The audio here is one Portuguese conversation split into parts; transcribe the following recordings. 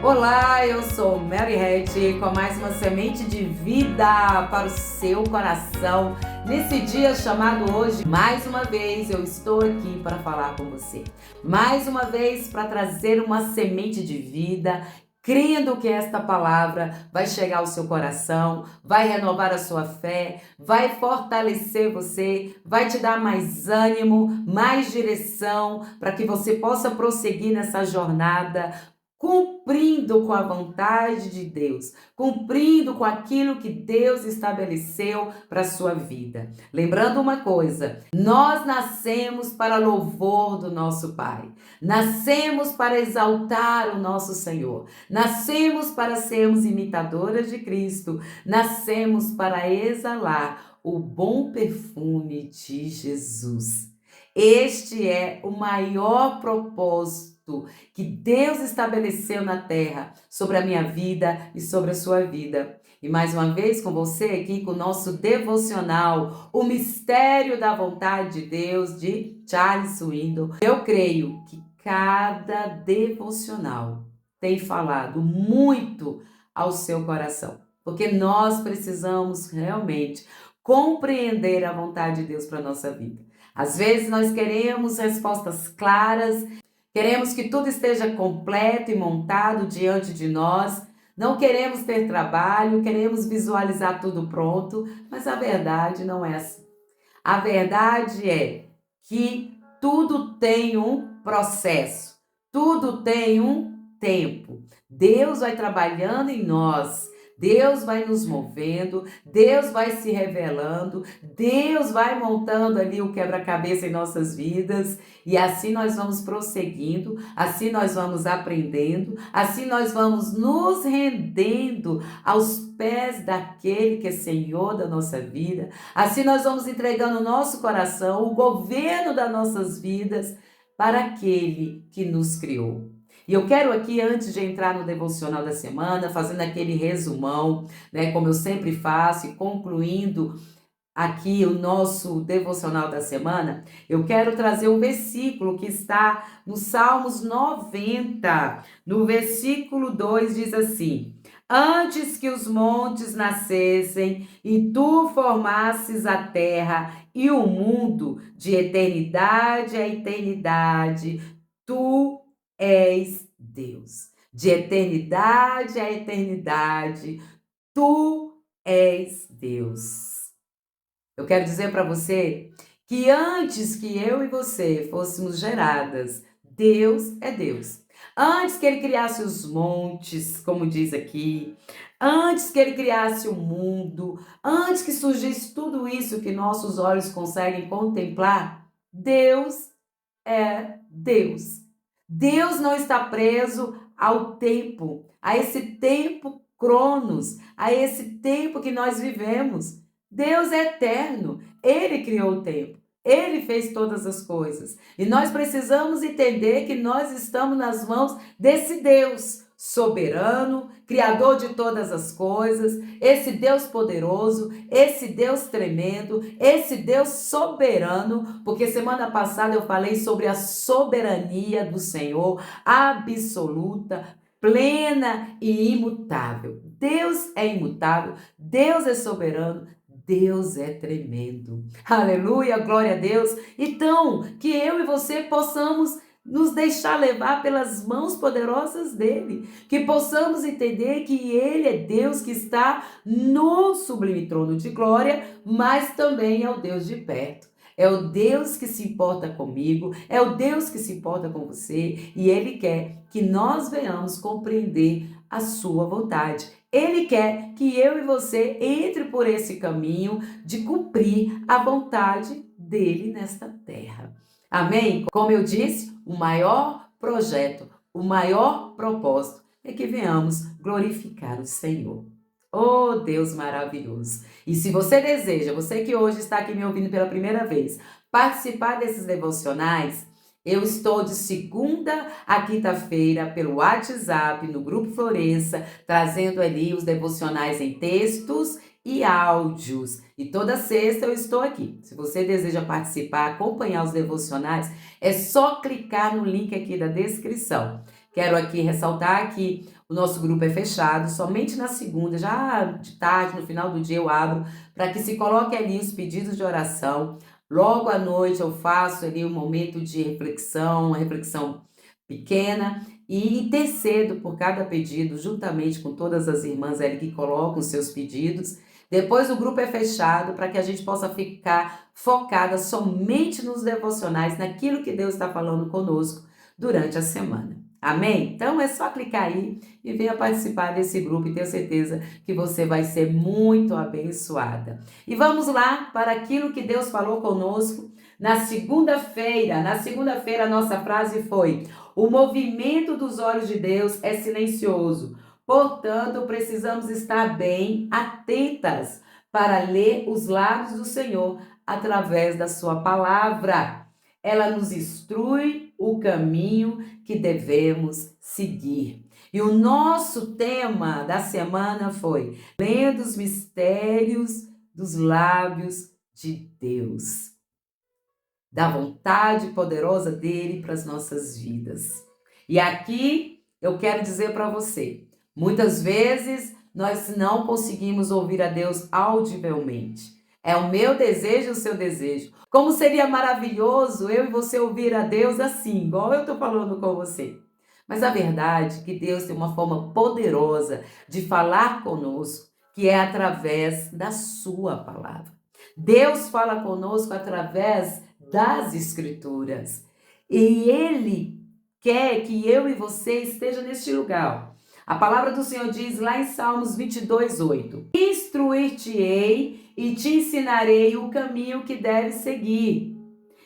Olá, eu sou Mary Hatch com mais uma semente de vida para o seu coração. Nesse dia chamado hoje, mais uma vez eu estou aqui para falar com você. Mais uma vez para trazer uma semente de vida, crendo que esta palavra vai chegar ao seu coração, vai renovar a sua fé, vai fortalecer você, vai te dar mais ânimo, mais direção para que você possa prosseguir nessa jornada cumprindo com a vontade de Deus, cumprindo com aquilo que Deus estabeleceu para a sua vida. Lembrando uma coisa, nós nascemos para louvor do nosso Pai, nascemos para exaltar o nosso Senhor, nascemos para sermos imitadoras de Cristo, nascemos para exalar o bom perfume de Jesus. Este é o maior propósito que Deus estabeleceu na terra sobre a minha vida e sobre a sua vida. E mais uma vez com você aqui com o nosso devocional, o mistério da vontade de Deus, de Charles Swindoll. Eu creio que cada devocional tem falado muito ao seu coração, porque nós precisamos realmente compreender a vontade de Deus para a nossa vida. Às vezes nós queremos respostas claras, queremos que tudo esteja completo e montado diante de nós, não queremos ter trabalho, queremos visualizar tudo pronto, mas a verdade não é assim. A verdade é que tudo tem um processo, tudo tem um tempo. Deus vai trabalhando em nós, Deus vai nos movendo, Deus vai se revelando, Deus vai montando ali o quebra-cabeça em nossas vidas e assim nós vamos prosseguindo, assim nós vamos aprendendo, assim nós vamos nos rendendo aos pés daquele que é Senhor da nossa vida, assim nós vamos entregando o nosso coração, o governo das nossas vidas para aquele que nos criou. E eu quero aqui, antes de entrar no devocional da semana, fazendo aquele resumão, né, como eu sempre faço, e concluindo aqui o nosso devocional da semana, eu quero trazer um versículo que está no Salmos 90. No versículo 2 diz assim: Antes que os montes nascessem e tu formasses a terra e o mundo, de eternidade a eternidade, tu és Deus. De eternidade a eternidade, tu és Deus. Eu quero dizer para você que antes que eu e você fôssemos geradas, Deus é Deus. Antes que ele criasse os montes, como diz aqui, antes que ele criasse o mundo, antes que surgisse tudo isso que nossos olhos conseguem contemplar, Deus é Deus. Deus não está preso ao tempo, a esse tempo cronos, a esse tempo que nós vivemos. Deus é eterno, Ele criou o tempo, Ele fez todas as coisas. E nós precisamos entender que nós estamos nas mãos desse Deus soberano, criador de todas as coisas, esse Deus poderoso, esse Deus tremendo, esse Deus soberano, porque semana passada eu falei sobre a soberania do Senhor, absoluta, plena e imutável. Deus é imutável, Deus é soberano, Deus é tremendo. Aleluia, glória a Deus. Então, que eu e você possamos nos deixar levar pelas mãos poderosas dele, que possamos entender que ele é Deus que está no sublime trono de glória, mas também é o Deus de perto. É o Deus que se importa comigo, é o Deus que se importa com você e ele quer que nós venhamos compreender a sua vontade. Ele quer que eu e você entre por esse caminho de cumprir a vontade dele nesta terra. Amém? Como eu disse, o maior projeto, o maior propósito é que venhamos glorificar o Senhor. Oh, Deus maravilhoso! E se você deseja, você que hoje está aqui me ouvindo pela primeira vez, participar desses devocionais, eu estou de segunda a quinta-feira pelo WhatsApp, no Grupo Floresça, trazendo ali os devocionais em textos e áudios. E toda sexta eu estou aqui. Se você deseja participar, acompanhar os devocionais, é só clicar no link aqui da descrição. Quero aqui ressaltar que O nosso grupo é fechado, somente na segunda, já de tarde, no final do dia eu abro, para que se coloque ali os pedidos de oração. Logo à noite eu faço ali um momento de reflexão, uma reflexão pequena, e intercedo por cada pedido, juntamente com todas as irmãs ali que colocam os seus pedidos. Depois o grupo é fechado para que a gente possa ficar focada somente nos devocionais, naquilo que Deus está falando conosco durante a semana. Amém? Então é só clicar aí e venha participar desse grupo e tenho certeza que você vai ser muito abençoada. E vamos lá para aquilo que Deus falou conosco na segunda-feira. Na segunda-feira a nossa frase foi: o movimento dos olhos de Deus é silencioso, portanto precisamos estar bem atentas para ler os lábios do Senhor através da sua palavra. Ela nos instrui o caminho que devemos seguir. E o nosso tema da semana foi lendo os mistérios dos lábios de Deus, da vontade poderosa dele para as nossas vidas. E aqui eu quero dizer para você, muitas vezes nós não conseguimos ouvir a Deus audivelmente. É o meu desejo e o seu desejo. Como seria maravilhoso eu e você ouvir a Deus assim, igual eu estou falando com você. Mas a verdade é que Deus tem uma forma poderosa de falar conosco, que é através da sua palavra. Deus fala conosco através das Escrituras. E Ele quer que eu e você estejam neste lugar. A palavra do Senhor diz lá em Salmos 22:8: instruir-te-ei e te ensinarei o caminho que deves seguir,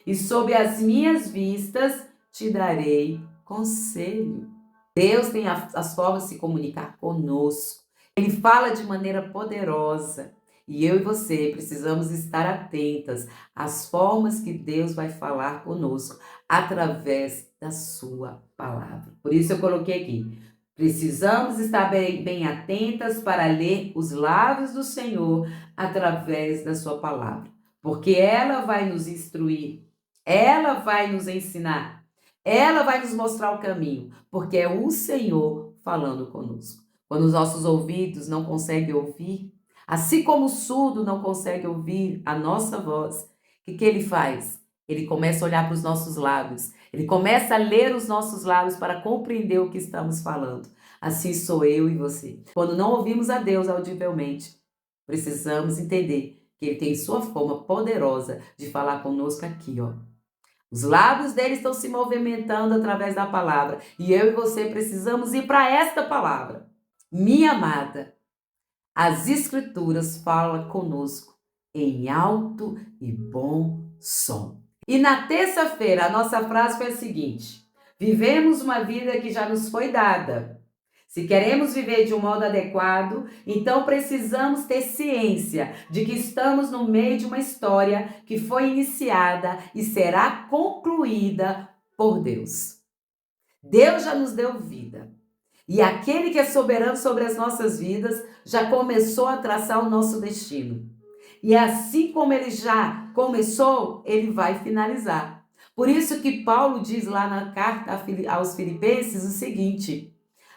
e sob as minhas vistas te darei conselho. Deus tem as formas de se comunicar conosco. Ele fala de maneira poderosa. E eu e você precisamos estar atentas às formas que Deus vai falar conosco através da sua palavra. Por isso eu coloquei aqui: precisamos estar bem atentas para ler os lábios do Senhor através da sua palavra. Porque ela vai nos instruir, ela vai nos ensinar, ela vai nos mostrar o caminho. Porque é o Senhor falando conosco. Quando os nossos ouvidos não conseguem ouvir, assim como o surdo não consegue ouvir a nossa voz, o que ele faz? Ele começa a olhar para os nossos lábios. Ele começa a ler os nossos lábios para compreender o que estamos falando. Assim sou eu e você. Quando não ouvimos a Deus audivelmente, precisamos entender que Ele tem sua forma poderosa de falar conosco aqui, ó. Os lábios dele estão se movimentando através da palavra. E eu e você precisamos ir para esta palavra. Minha amada, as Escrituras falam conosco em alto e bom som. E na terça-feira, a nossa frase foi a seguinte: vivemos uma vida que já nos foi dada. Se queremos viver de um modo adequado, então precisamos ter ciência de que estamos no meio de uma história que foi iniciada e será concluída por Deus. Deus já nos deu vida. E aquele que é soberano sobre as nossas vidas já começou a traçar o nosso destino. E assim como ele já começou, ele vai finalizar. Por isso que Paulo diz lá na carta aos Filipenses o seguinte: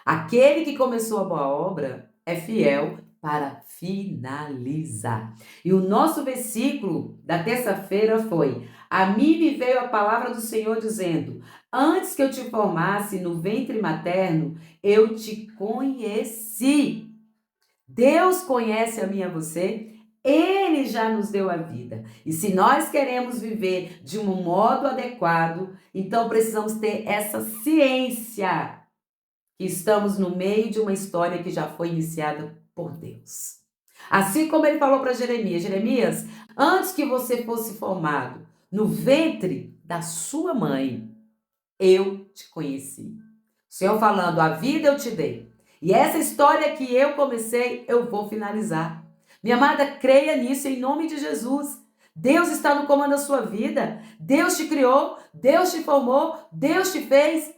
aquele que começou a boa obra é fiel para finalizar. E o nosso versículo da terça-feira foi: a mim me veio a palavra do Senhor dizendo: antes que eu te formasse no ventre materno, eu te conheci. Deus conhece a mim e a você. Ele já nos deu a vida. E se nós queremos viver de um modo adequado, então precisamos ter essa ciência que estamos no meio de uma história que já foi iniciada por Deus. Assim como ele falou para Jeremias: Jeremias, antes que você fosse formado no ventre da sua mãe, eu te conheci. O Senhor falando: a vida eu te dei. E essa história que eu comecei, eu vou finalizar. Minha amada, creia nisso em nome de Jesus. Deus está no comando da sua vida. Deus te criou, Deus te formou, Deus te fez.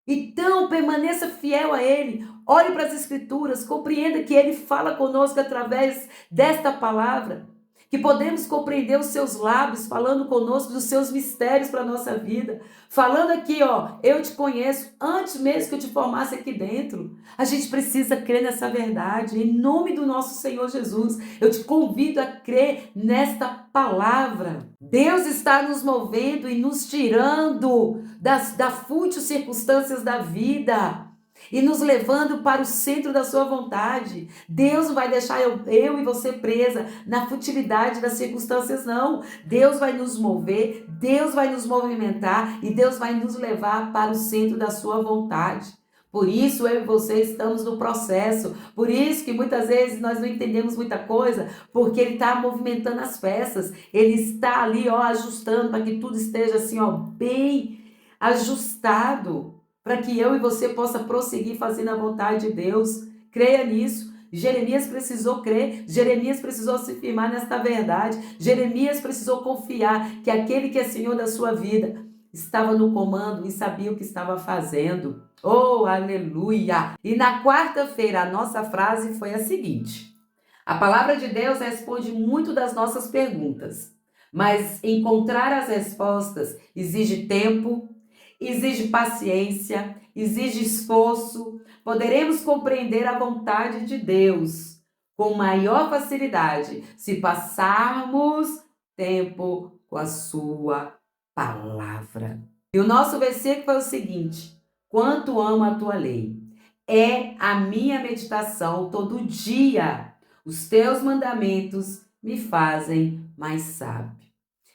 Então, permaneça fiel a Ele. Olhe para as Escrituras, compreenda que Ele fala conosco através desta palavra. que podemos compreender os seus lábios falando conosco dos seus mistérios para a nossa vida. Falando aqui, ó, eu te conheço antes mesmo que eu te formasse aqui dentro. A gente precisa crer nessa verdade. Em nome do nosso Senhor Jesus, eu te convido a crer nesta palavra. Deus está nos movendo e nos tirando das fúteis circunstâncias da vida e nos levando para o centro da sua vontade. Deus não vai deixar eu e você presa na futilidade das circunstâncias, não. Deus vai nos mover, Deus vai nos movimentar e Deus vai nos levar para o centro da sua vontade. Por isso eu e você estamos no processo, por isso que muitas vezes nós não entendemos muita coisa, porque Ele está movimentando as peças, Ele está ali, ó, ajustando para que tudo esteja assim, ó, bem ajustado, para que eu e você possa prosseguir fazendo a vontade de Deus. Creia nisso. Jeremias precisou crer, Jeremias precisou se firmar nesta verdade, Jeremias precisou confiar que aquele que é Senhor da sua vida estava no comando e sabia o que estava fazendo. Oh, aleluia! E na quarta-feira a nossa frase foi a seguinte: a palavra de Deus responde muito das nossas perguntas, mas encontrar as respostas exige tempo, exige paciência, exige esforço. Poderemos compreender a vontade de Deus com maior facilidade se passarmos tempo com a sua palavra. E o nosso versículo foi o seguinte: quanto amo a tua lei, é a minha meditação todo dia. Os teus mandamentos me fazem mais sábio.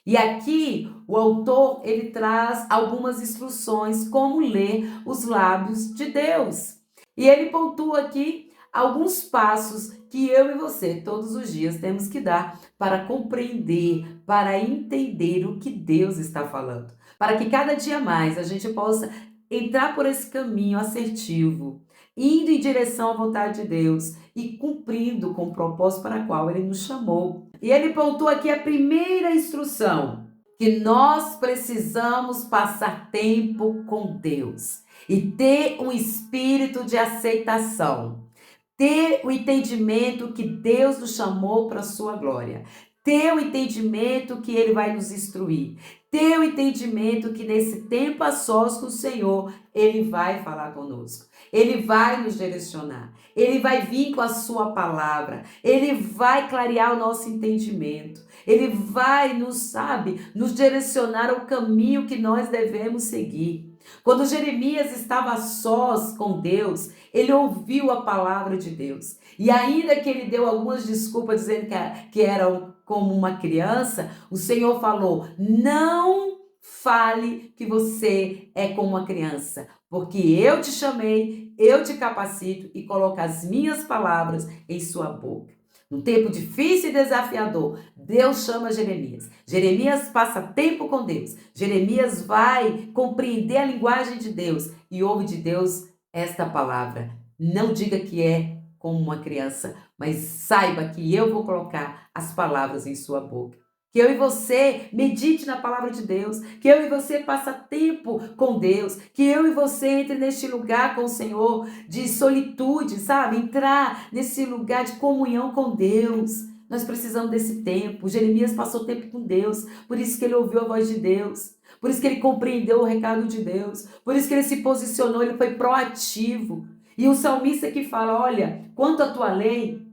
E aqui o autor ele traz algumas instruções como ler os lábios de Deus. E ele pontua aqui alguns passos que eu e você todos os dias temos que dar para compreender, para entender o que Deus está falando. Para que cada dia mais a gente possa entrar por esse caminho assertivo, indo em direção à vontade de Deus e cumprindo com o propósito para o qual Ele nos chamou. E ele pontua aqui a primeira instrução, que nós precisamos passar tempo com Deus e ter um espírito de aceitação, ter o entendimento que Deus nos chamou para a sua glória, ter o entendimento que Ele vai nos instruir, ter o entendimento que nesse tempo a sós com o Senhor, Ele vai falar conosco. Ele vai nos direcionar, Ele vai vir com a sua palavra, Ele vai clarear o nosso entendimento, Ele vai nos direcionar ao caminho que nós devemos seguir. Quando Jeremias estava a sós com Deus, ele ouviu a palavra de Deus. E ainda que ele deu algumas desculpas dizendo que era como uma criança, o Senhor falou: não fale que você é como uma criança, porque eu te chamei, eu te capacito e coloco as minhas palavras em sua boca. Num tempo difícil e desafiador, Deus chama Jeremias. Jeremias passa tempo com Deus. Jeremias vai compreender a linguagem de Deus e ouve de Deus esta palavra: não diga que é como uma criança, mas saiba que eu vou colocar as palavras em sua boca. Que eu e você medite na palavra de Deus, que eu e você passe tempo com Deus, que eu e você entre neste lugar com o Senhor de solitude, sabe? Entrar nesse lugar de comunhão com Deus. Nós precisamos desse tempo. Jeremias passou tempo com Deus, por isso que ele ouviu a voz de Deus, por isso que ele compreendeu o recado de Deus, por isso que ele se posicionou, ele foi proativo. E o salmista que fala: olha, quanto à tua lei,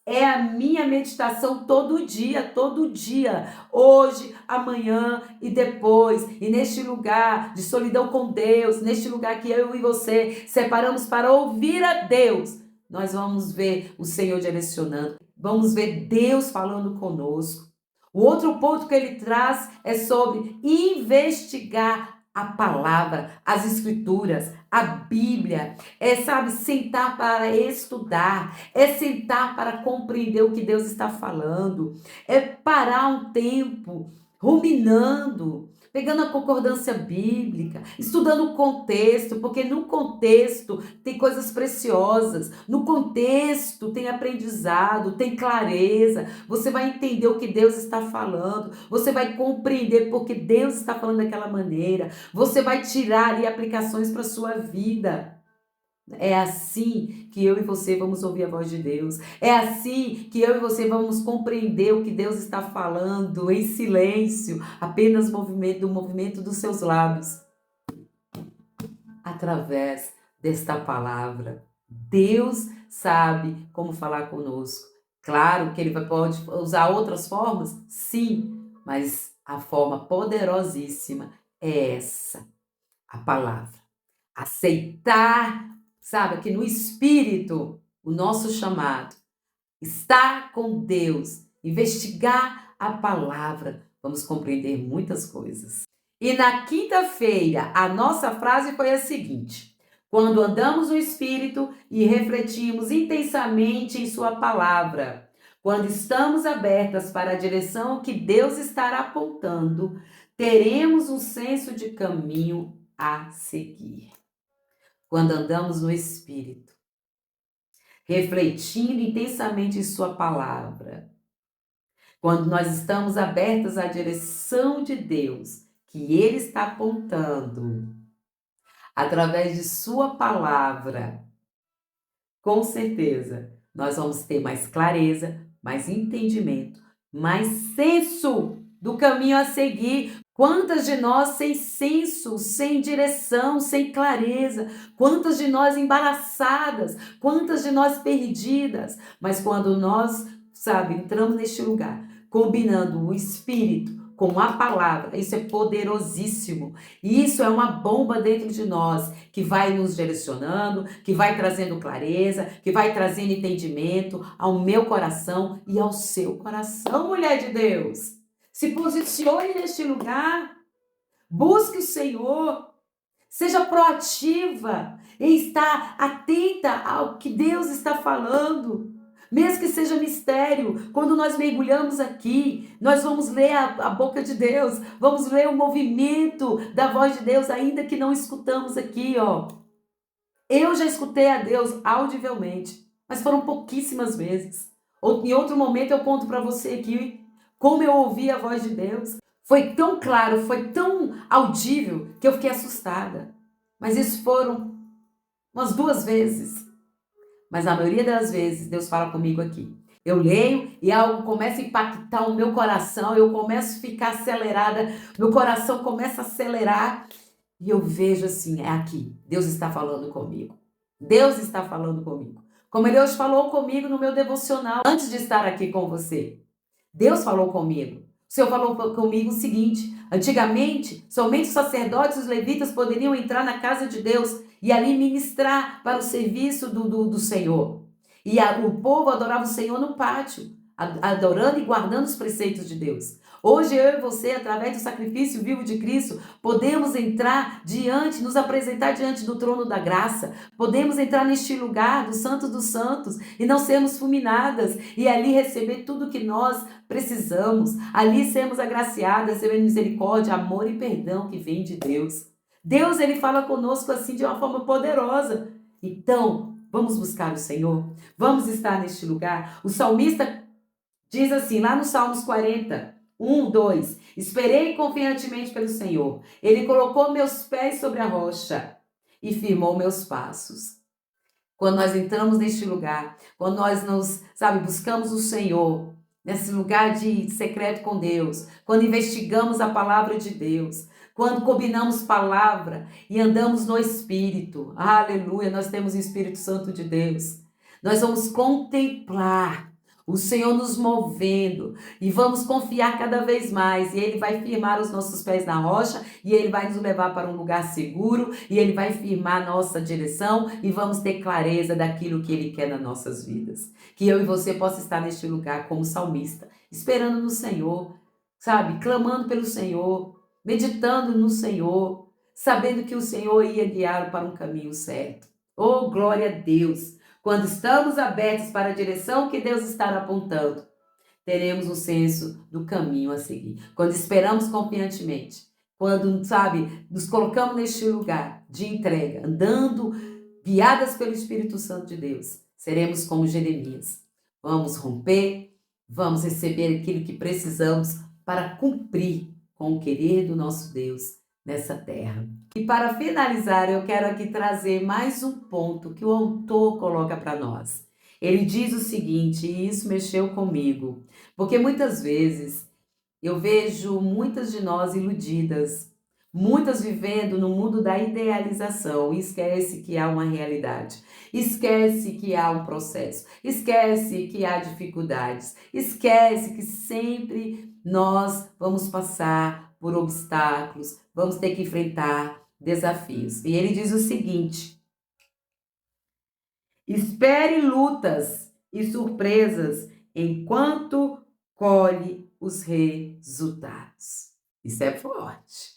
é a minha meditação todo dia, hoje, amanhã e depois. E neste lugar de solidão com Deus, neste lugar que eu e você separamos para ouvir a Deus, nós vamos ver o Senhor direcionando, vamos ver Deus falando conosco. O outro ponto que ele traz é sobre investigar a palavra, as escrituras, a Bíblia. Sentar para estudar, sentar para compreender o que Deus está falando, parar um tempo ruminando, pegando a concordância bíblica, estudando o contexto, porque no contexto tem coisas preciosas, no contexto tem aprendizado, tem clareza, você vai entender o que Deus está falando, você vai compreender porque Deus está falando daquela maneira, você vai tirar ali aplicações para a sua vida. É assim que eu e você vamos ouvir a voz de Deus. É assim que eu e você vamos compreender o que Deus está falando em silêncio, apenas do movimento dos seus lábios, através desta palavra. Deus sabe como falar conosco. Claro que ele pode usar outras formas, sim, mas a forma poderosíssima é essa, a palavra. Aceitar, sabe, que no Espírito, o nosso chamado, estar com Deus, investigar a palavra, vamos compreender muitas coisas. E na quinta-feira, a nossa frase foi a seguinte: quando andamos no Espírito e refletimos intensamente em Sua palavra, quando estamos abertas para a direção que Deus estará apontando, teremos um senso de caminho a seguir. Quando andamos no Espírito, refletindo intensamente em Sua palavra, quando nós estamos abertas à direção de Deus, que Ele está apontando, através de Sua palavra, com certeza, nós vamos ter mais clareza, mais entendimento, mais senso do caminho a seguir. Quantas de nós sem senso, sem direção, sem clareza, quantas de nós embaraçadas, quantas de nós perdidas, mas quando nós, entramos neste lugar, combinando o Espírito com a palavra, isso é poderosíssimo, e isso é uma bomba dentro de nós, que vai nos direcionando, que vai trazendo clareza, que vai trazendo entendimento ao meu coração e ao seu coração, mulher de Deus. Se posicione neste lugar, busque o Senhor, seja proativa em estar atenta ao que Deus está falando, mesmo que seja mistério. Quando nós mergulhamos aqui, nós vamos ler a boca de Deus, vamos ler o movimento da voz de Deus, ainda que não escutamos aqui, ó. Eu já escutei a Deus audivelmente, mas foram pouquíssimas vezes. Em outro momento eu conto para você aqui como eu ouvi a voz de Deus. Foi tão claro, foi tão audível que eu fiquei assustada. Mas isso foram umas 2 vezes. Mas na maioria das vezes Deus fala comigo aqui. Eu leio e algo começa a impactar o meu coração, eu começo a ficar acelerada, meu coração começa a acelerar e eu vejo assim, é aqui, Deus está falando comigo. Deus está falando comigo. Como Ele hoje falou comigo no meu devocional, antes de estar aqui com você. Deus falou comigo. O Senhor falou comigo o seguinte: antigamente, somente os sacerdotes e os levitas poderiam entrar na casa de Deus e ali ministrar para o serviço do Senhor. E o povo adorava o Senhor no pátio, adorando e guardando os preceitos de Deus. Hoje eu e você, através do sacrifício vivo de Cristo, podemos entrar nos apresentar diante do trono da graça, podemos entrar neste lugar do Santo dos Santos e não sermos fulminadas e ali receber tudo que nós precisamos, ali sermos agraciadas, recebendo misericórdia, amor e perdão que vem de Deus. Deus, Ele fala conosco assim de uma forma poderosa. Então, vamos buscar o Senhor, vamos estar neste lugar. O salmista diz assim, lá no Salmos 40, 1, 2, esperei confiantemente pelo Senhor. Ele colocou meus pés sobre a rocha e firmou meus passos. Quando nós entramos neste lugar, quando nós buscamos o Senhor, nesse lugar de secreto com Deus, quando investigamos a palavra de Deus, quando combinamos palavra e andamos no Espírito, aleluia, nós temos o Espírito Santo de Deus. Nós vamos contemplar o Senhor nos movendo e vamos confiar cada vez mais. E Ele vai firmar os nossos pés na rocha e Ele vai nos levar para um lugar seguro e Ele vai firmar a nossa direção e vamos ter clareza daquilo que Ele quer nas nossas vidas. Que eu e você possa estar neste lugar como salmista, esperando no Senhor, clamando pelo Senhor, meditando no Senhor, sabendo que o Senhor ia guiá-lo para um caminho certo. Oh, glória a Deus! Quando estamos abertos para a direção que Deus está apontando, teremos um senso do caminho a seguir. Quando esperamos confiantemente, quando, nos colocamos neste lugar de entrega, andando, guiadas pelo Espírito Santo de Deus, seremos como Jeremias. Vamos romper, vamos receber aquilo que precisamos para cumprir com o querer do nosso Deus nessa terra. E para finalizar, eu quero aqui trazer mais um ponto que o autor coloca para nós. Ele diz o seguinte, e isso mexeu comigo, porque muitas vezes eu vejo muitas de nós iludidas, muitas vivendo no mundo da idealização, e esquece que há uma realidade, esquece que há um processo, esquece que há dificuldades, esquece que sempre nós vamos passar por obstáculos, vamos ter que enfrentar desafios. E ele diz o seguinte: espere lutas e surpresas enquanto colhe os resultados. Isso é forte.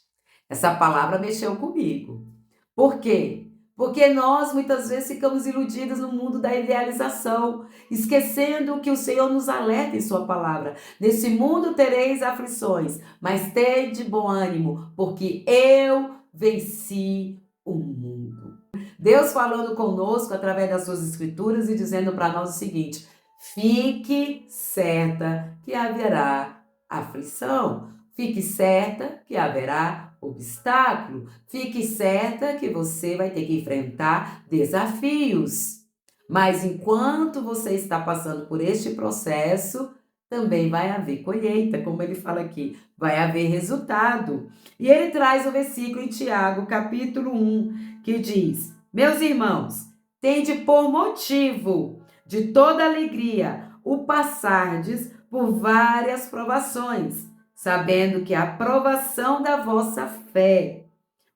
Essa palavra mexeu comigo. Por quê? Porque nós muitas vezes ficamos iludidas no mundo da idealização, esquecendo que o Senhor nos alerta em sua palavra. Nesse mundo tereis aflições, mas tende bom ânimo, porque eu venci o mundo. Deus falando conosco através das suas escrituras e dizendo para nós o seguinte: fique certa que haverá aflição, fique certa que haverá obstáculo, fique certa que você vai ter que enfrentar desafios. Mas enquanto você está passando por este processo, também vai haver colheita, como ele fala aqui, vai haver resultado. E ele traz o versículo em Tiago, capítulo 1, que diz: meus irmãos, tende por motivo de toda alegria o passardes por várias provações, sabendo que a provação da vossa fé,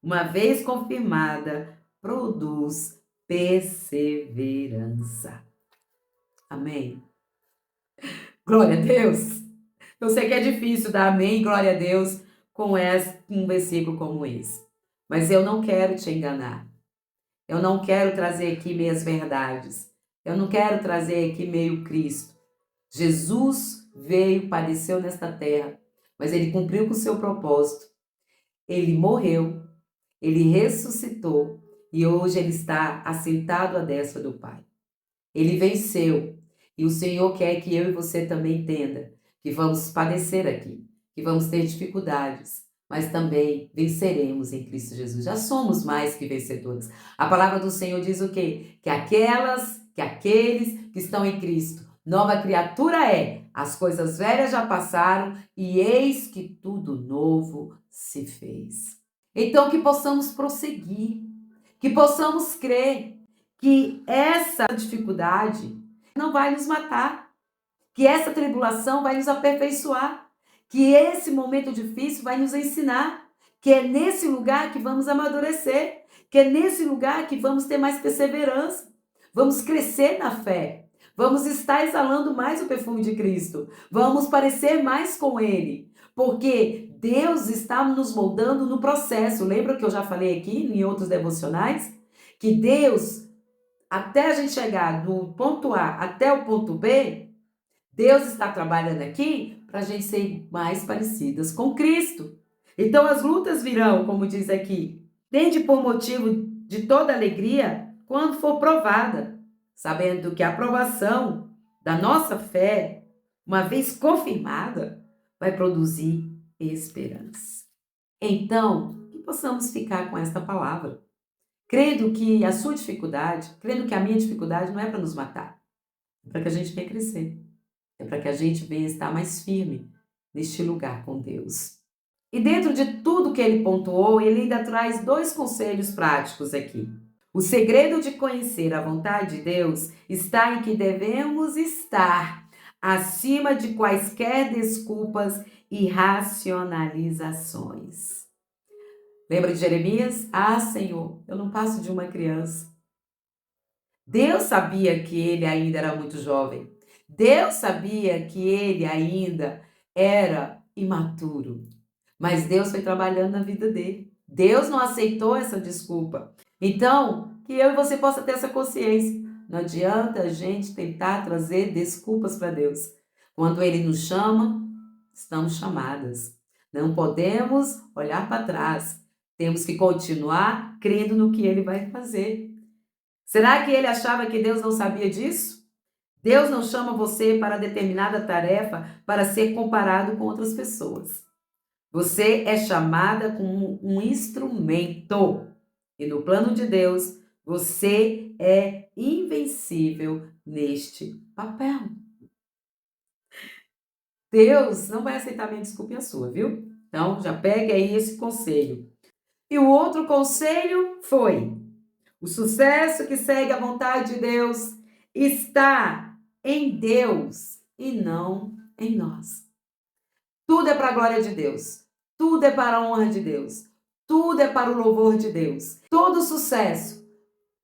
uma vez confirmada, produz perseverança. Amém? Glória a Deus! Eu sei que é difícil dar amém, glória a Deus, com um versículo como esse. Mas eu não quero te enganar. Eu não quero trazer aqui meias verdades. Eu não quero trazer aqui meio Cristo. Jesus veio, padeceu nesta terra, mas ele cumpriu com o seu propósito. Ele morreu, ele ressuscitou e hoje ele está assentado à destra do Pai. Ele venceu e o Senhor quer que eu e você também entenda que vamos padecer aqui, que vamos ter dificuldades, mas também venceremos em Cristo Jesus. Já somos mais que vencedores. A palavra do Senhor diz o quê? Que aqueles que estão em Cristo, nova criatura é. As coisas velhas já passaram e eis que tudo novo se fez. Então que possamos prosseguir, que possamos crer que essa dificuldade não vai nos matar, que essa tribulação vai nos aperfeiçoar, que esse momento difícil vai nos ensinar, que é nesse lugar que vamos amadurecer, que é nesse lugar que vamos ter mais perseverança, vamos crescer na fé, vamos estar exalando mais o perfume de Cristo, vamos parecer mais com Ele, porque Deus está nos moldando no processo. Lembra que eu já falei aqui em outros devocionais? Que Deus, até a gente chegar do ponto A até o ponto B, Deus está trabalhando aqui para a gente ser mais parecidas com Cristo. Então as lutas virão, como diz aqui. Tende por motivo de toda alegria quando for provada, sabendo que a aprovação da nossa fé, uma vez confirmada, vai produzir esperança. Então, que possamos ficar com esta palavra, crendo que a sua dificuldade, crendo que a minha dificuldade não é para nos matar, é para que a gente venha crescer. É para que a gente venha estar mais firme neste lugar com Deus. E dentro de tudo que ele pontuou, ele ainda traz 2 conselhos práticos aqui. O segredo de conhecer a vontade de Deus está em que devemos estar acima de quaisquer desculpas e racionalizações. Lembra de Jeremias? Ah, Senhor, eu não passo de uma criança. Deus sabia que ele ainda era muito jovem. Deus sabia que ele ainda era imaturo, mas Deus foi trabalhando na vida dele. Deus não aceitou essa desculpa. Então, que eu e você possa ter essa consciência. Não adianta a gente tentar trazer desculpas para Deus. Quando ele nos chama, estamos chamadas. Não podemos olhar para trás. Temos que continuar crendo no que ele vai fazer. Será que ele achava que Deus não sabia disso? Deus não chama você para determinada tarefa para ser comparado com outras pessoas. Você é chamada como um instrumento. E no plano de Deus, você é invencível neste papel. Deus não vai aceitar minha desculpa e a sua, viu? Então, já pegue aí esse conselho. E o outro conselho foi: o sucesso que segue a vontade de Deus está em Deus e não em nós. Tudo é para a glória de Deus. Tudo é para a honra de Deus. Tudo é para o louvor de Deus. Todo sucesso,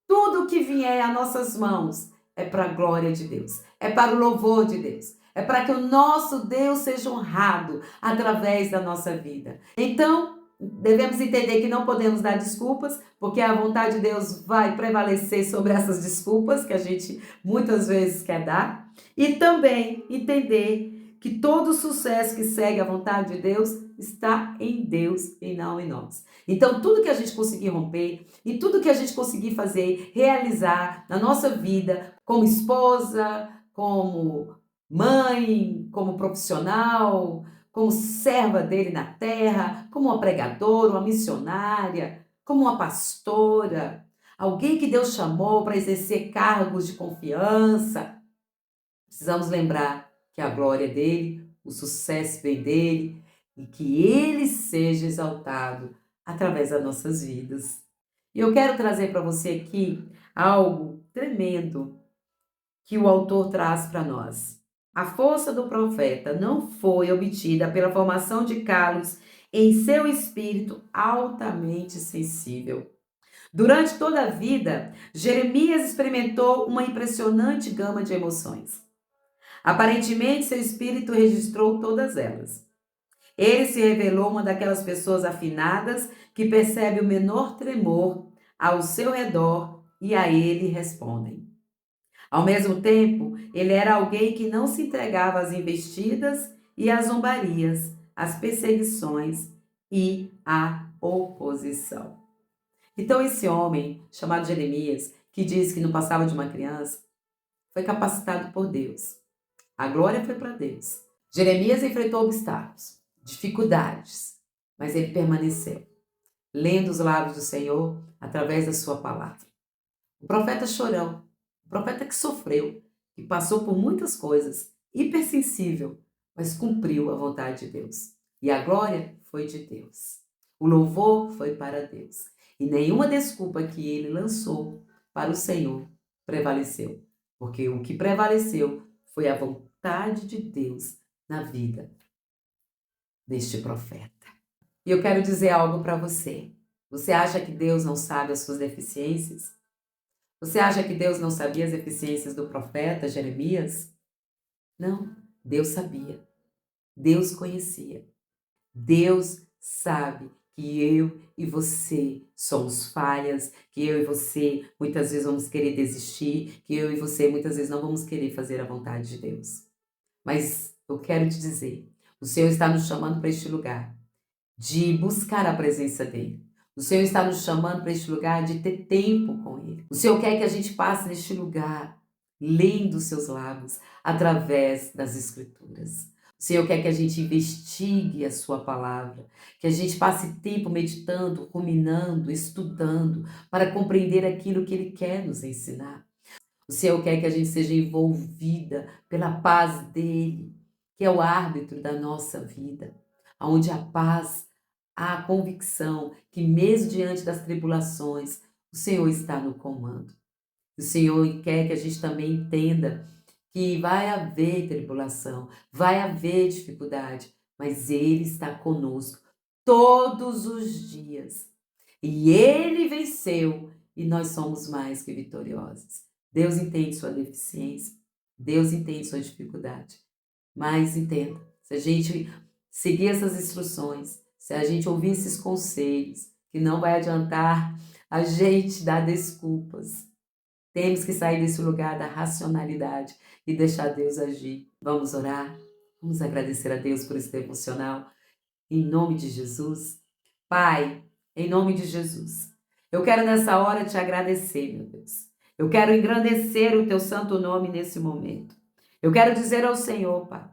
tudo que vier a nossas mãos é para a glória de Deus. É para o louvor de Deus. É para que o nosso Deus seja honrado através da nossa vida. Então, devemos entender que não podemos dar desculpas, porque a vontade de Deus vai prevalecer sobre essas desculpas que a gente muitas vezes quer dar. E também entender que todo sucesso que segue a vontade de Deus está em Deus e não em nós. Então, tudo que a gente conseguir romper e tudo que a gente conseguir fazer, realizar na nossa vida, como esposa, como mãe, como profissional, como serva dele na terra, como uma pregadora, uma missionária, como uma pastora, alguém que Deus chamou para exercer cargos de confiança, precisamos lembrar que a glória é dele, o sucesso vem dele e que ele seja exaltado através das nossas vidas. E eu quero trazer para você aqui algo tremendo que o autor traz para nós. A força do profeta não foi obtida pela formação de calos em seu espírito altamente sensível. Durante toda a vida, Jeremias experimentou uma impressionante gama de emoções. Aparentemente, seu espírito registrou todas elas. Ele se revelou uma daquelas pessoas afinadas que percebe o menor tremor ao seu redor e a ele respondem. Ao mesmo tempo, ele era alguém que não se entregava às investidas e às zombarias, às perseguições e à oposição. Então, esse homem, chamado Jeremias, que diz que não passava de uma criança, foi capacitado por Deus. A glória foi para Deus. Jeremias enfrentou obstáculos, dificuldades, mas ele permaneceu, lendo os lábios do Senhor através da sua palavra. O profeta chorão, o profeta que sofreu, que passou por muitas coisas, hipersensível, mas cumpriu a vontade de Deus. E a glória foi de Deus. O louvor foi para Deus. E nenhuma desculpa que ele lançou para o Senhor prevaleceu, porque o que prevaleceu foi a vontade de Deus na vida deste profeta. E eu quero dizer algo para você. Você acha que Deus não sabe as suas deficiências? Você acha que Deus não sabia as deficiências do profeta Jeremias? Não, Deus sabia. Deus conhecia. Deus sabe que eu e você somos falhas, que eu e você muitas vezes vamos querer desistir, que eu e você muitas vezes não vamos querer fazer a vontade de Deus. Mas eu quero te dizer, o Senhor está nos chamando para este lugar de buscar a presença dEle. O Senhor está nos chamando para este lugar de ter tempo com Ele. O Senhor quer que a gente passe neste lugar lendo os seus lábios através das Escrituras. O Senhor quer que a gente investigue a sua palavra, que a gente passe tempo meditando, ruminando, estudando, para compreender aquilo que Ele quer nos ensinar. O Senhor quer que a gente seja envolvida pela paz dEle, que é o árbitro da nossa vida, onde a paz, há a convicção que mesmo diante das tribulações, o Senhor está no comando. O Senhor quer que a gente também entenda que vai haver tribulação, vai haver dificuldade, mas Ele está conosco todos os dias. E Ele venceu e nós somos mais que vitoriosos. Deus entende sua deficiência, Deus entende sua dificuldade, mas entenda, se a gente seguir essas instruções, se a gente ouvir esses conselhos, que não vai adiantar a gente dar desculpas. Temos que sair desse lugar da racionalidade e deixar Deus agir. Vamos orar? Vamos agradecer a Deus por esse devocional? Em nome de Jesus. Pai, em nome de Jesus, eu quero nessa hora te agradecer, meu Deus. Eu quero engrandecer o teu santo nome nesse momento. Eu quero dizer ao Senhor, Pai,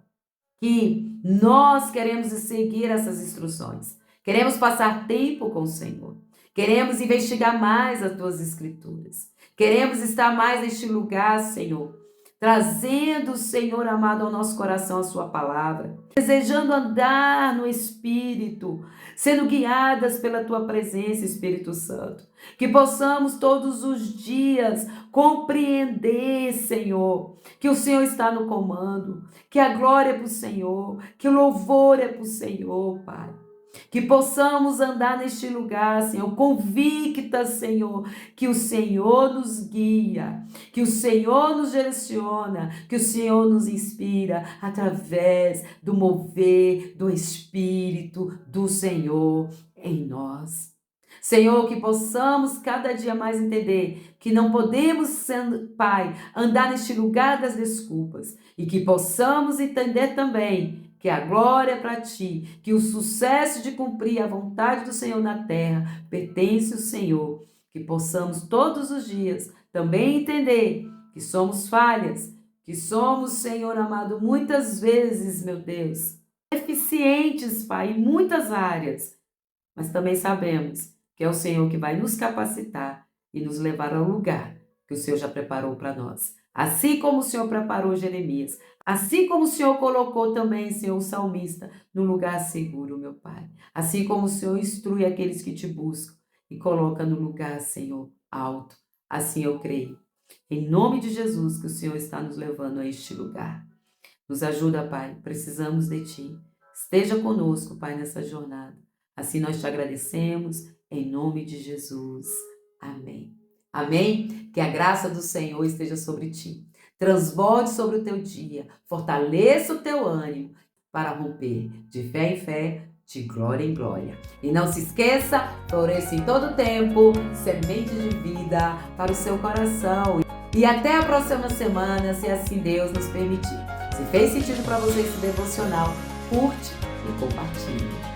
que nós queremos seguir essas instruções. Queremos passar tempo com o Senhor. Queremos investigar mais as tuas escrituras. Queremos estar mais neste lugar, Senhor, trazendo, Senhor amado, ao nosso coração a sua palavra, desejando andar no Espírito, sendo guiadas pela tua presença, Espírito Santo. Que possamos todos os dias compreender, Senhor, que o Senhor está no comando, que a glória é para o Senhor, que o louvor é para o Senhor, Pai. Que possamos andar neste lugar, Senhor, convicta, Senhor, que o Senhor nos guia, que o Senhor nos direciona, que o Senhor nos inspira através do mover do Espírito do Senhor em nós. Senhor, que possamos cada dia mais entender que não podemos, Pai, andar neste lugar das desculpas e que possamos entender também que a glória é para ti, que o sucesso de cumprir a vontade do Senhor na terra pertence ao Senhor. Que possamos todos os dias também entender que somos falhas, que somos, Senhor amado, muitas vezes, meu Deus, deficientes, Pai, em muitas áreas, mas também sabemos que é o Senhor que vai nos capacitar e nos levar ao lugar que o Senhor já preparou para nós. Assim como o Senhor preparou Jeremias, assim como o Senhor colocou também, Senhor, o salmista no lugar seguro, meu Pai. Assim como o Senhor instrui aqueles que te buscam e coloca no lugar, Senhor, alto. Assim eu creio. Em nome de Jesus que o Senhor está nos levando a este lugar. Nos ajuda, Pai. Precisamos de Ti. Esteja conosco, Pai, nessa jornada. Assim nós te agradecemos. Em nome de Jesus. Amém. Amém? Que a graça do Senhor esteja sobre ti. Transborde sobre o teu dia. Fortaleça o teu ânimo para romper de fé em fé, de glória em glória. E não se esqueça, floresça em todo tempo, semente de vida para o seu coração. E até a próxima semana, se assim Deus nos permitir. Se fez sentido para você esse devocional, curte e compartilhe.